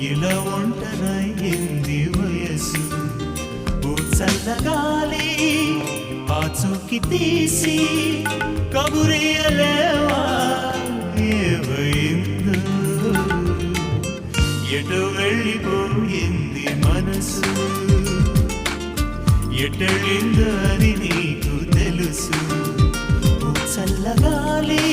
ఇలా ఒంటరయింది వయసు ఓ చల్లగాలి ఆచూకి తీసి కబురియలేవా ఏమైందో ఎటు వెళ్ళిపోయింది మనసు ఎటెళ్ళిందో అని నీకు తెలుసు ఓ చల్లగాలి